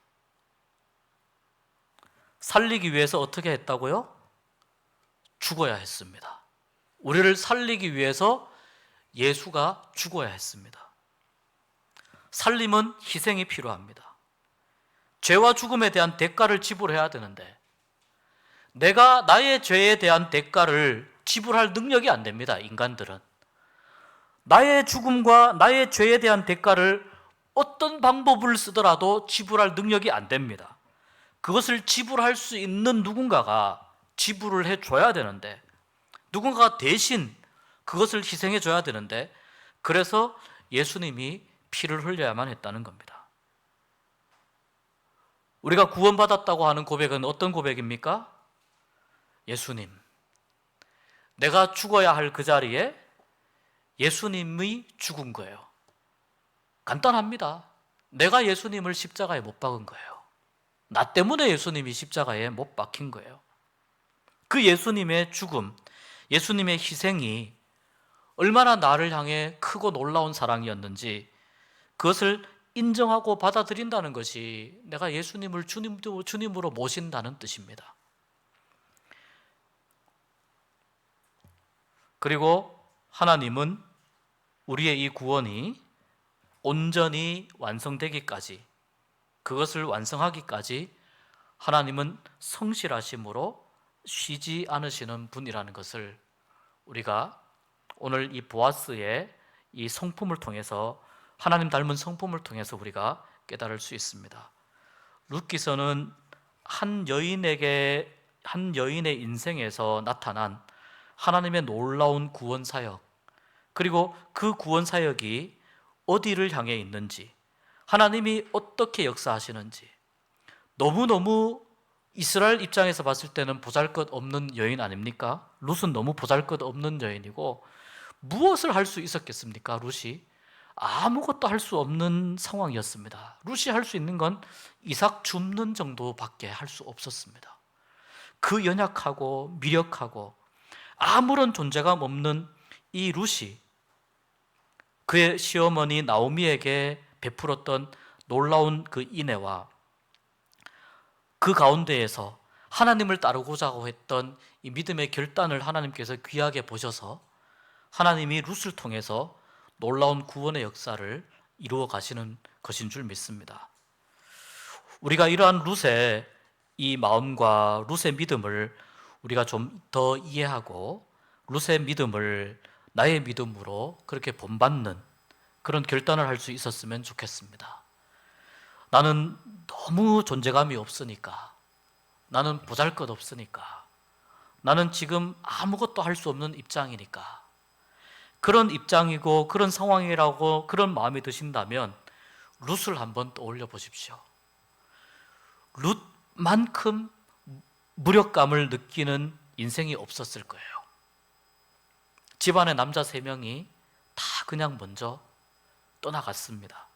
살리기 위해서 어떻게 했다고요? 죽어야 했습니다. 우리를 살리기 위해서 예수가 죽어야 했습니다. 살림은 희생이 필요합니다. 죄와 죽음에 대한 대가를 지불해야 되는데 내가 나의 죄에 대한 대가를 지불할 능력이 안 됩니다. 인간들은 나의 죽음과 나의 죄에 대한 대가를 어떤 방법을 쓰더라도 지불할 능력이 안 됩니다. 그것을 지불할 수 있는 누군가가 지불을 해줘야 되는데, 누군가가 대신 그것을 희생해줘야 되는데, 그래서 예수님이 피를 흘려야만 했다는 겁니다. 우리가 구원받았다고 하는 고백은 어떤 고백입니까? 예수님, 내가 죽어야 할 그 자리에 예수님이 죽은 거예요. 간단합니다. 내가 예수님을 십자가에 못 박은 거예요. 나 때문에 예수님이 십자가에 못 박힌 거예요. 그 예수님의 죽음, 예수님의 희생이 얼마나 나를 향해 크고 놀라운 사랑이었는지 그것을 인정하고 받아들인다는 것이 내가 예수님을 주님으로 모신다는 뜻입니다. 그리고 하나님은 우리의 이 구원이 온전히 완성되기까지, 그것을 완성하기까지 하나님은 성실하심으로 쉬지 않으시는 분이라는 것을 우리가 오늘 이 보아스의 이 성품을 통해서, 하나님 닮은 성품을 통해서 우리가 깨달을 수 있습니다. 룻기서는 한 여인의 인생에서 나타난 하나님의 놀라운 구원 사역, 그리고 그 구원 사역이 어디를 향해 있는지, 하나님이 어떻게 역사하시는지, 너무너무 이스라엘 입장에서 봤을 때는 보잘것없는 여인 아닙니까? 룻은 너무 보잘것없는 여인이고 무엇을 할 수 있었겠습니까? 룻이 아무것도 할 수 없는 상황이었습니다. 룻이 할 수 있는 건 이삭 줍는 정도밖에 할 수 없었습니다. 그 연약하고 미력하고 아무런 존재감 없는 이 룻이 그의 시어머니 나오미에게 베풀었던 놀라운 그 인애와 그 가운데에서 하나님을 따르고자 했던 이 믿음의 결단을 하나님께서 귀하게 보셔서 하나님이 룻을 통해서 놀라운 구원의 역사를 이루어 가시는 것인 줄 믿습니다. 우리가 이러한 룻의 이 마음과 룻의 믿음을 우리가 좀 더 이해하고 룻의 믿음을 나의 믿음으로 그렇게 본받는 그런 결단을 할 수 있었으면 좋겠습니다. 나는 너무 존재감이 없으니까, 나는 보잘것없으니까, 나는 지금 아무것도 할 수 없는 입장이니까, 그런 입장이고 그런 상황이라고 그런 마음이 드신다면 룻을 한번 떠올려 보십시오. 룻만큼 무력감을 느끼는 인생이 없었을 거예요. 집안의 남자 3명이 다 그냥 먼저 떠나갔습니다.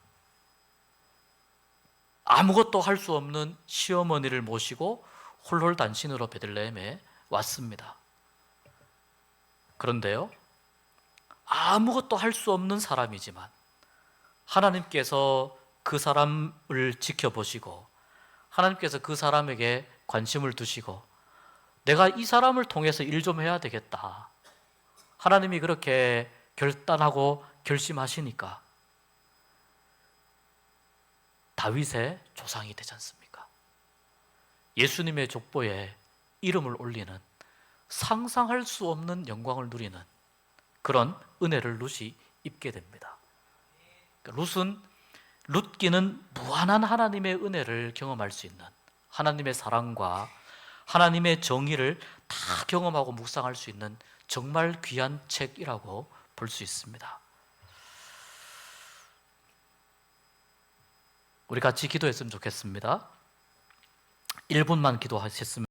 아무것도 할 수 없는 시어머니를 모시고 홀홀단신으로 베들레헴에 왔습니다. 그런데요, 아무것도 할 수 없는 사람이지만 하나님께서 그 사람을 지켜보시고 하나님께서 그 사람에게 관심을 두시고 내가 이 사람을 통해서 일 좀 해야 되겠다, 하나님이 그렇게 결단하고 결심하시니까 다윗의 조상이 되지 않습니까? 예수님의 족보에 이름을 올리는, 상상할 수 없는 영광을 누리는 그런 은혜를 룻이 입게 됩니다. 룻기는 무한한 하나님의 은혜를 경험할 수 있는, 하나님의 사랑과 하나님의 정의를 다 경험하고 묵상할 수 있는 정말 귀한 책이라고 볼 수 있습니다. 우리 같이 기도했으면 좋겠습니다. 1분만 기도하셨으면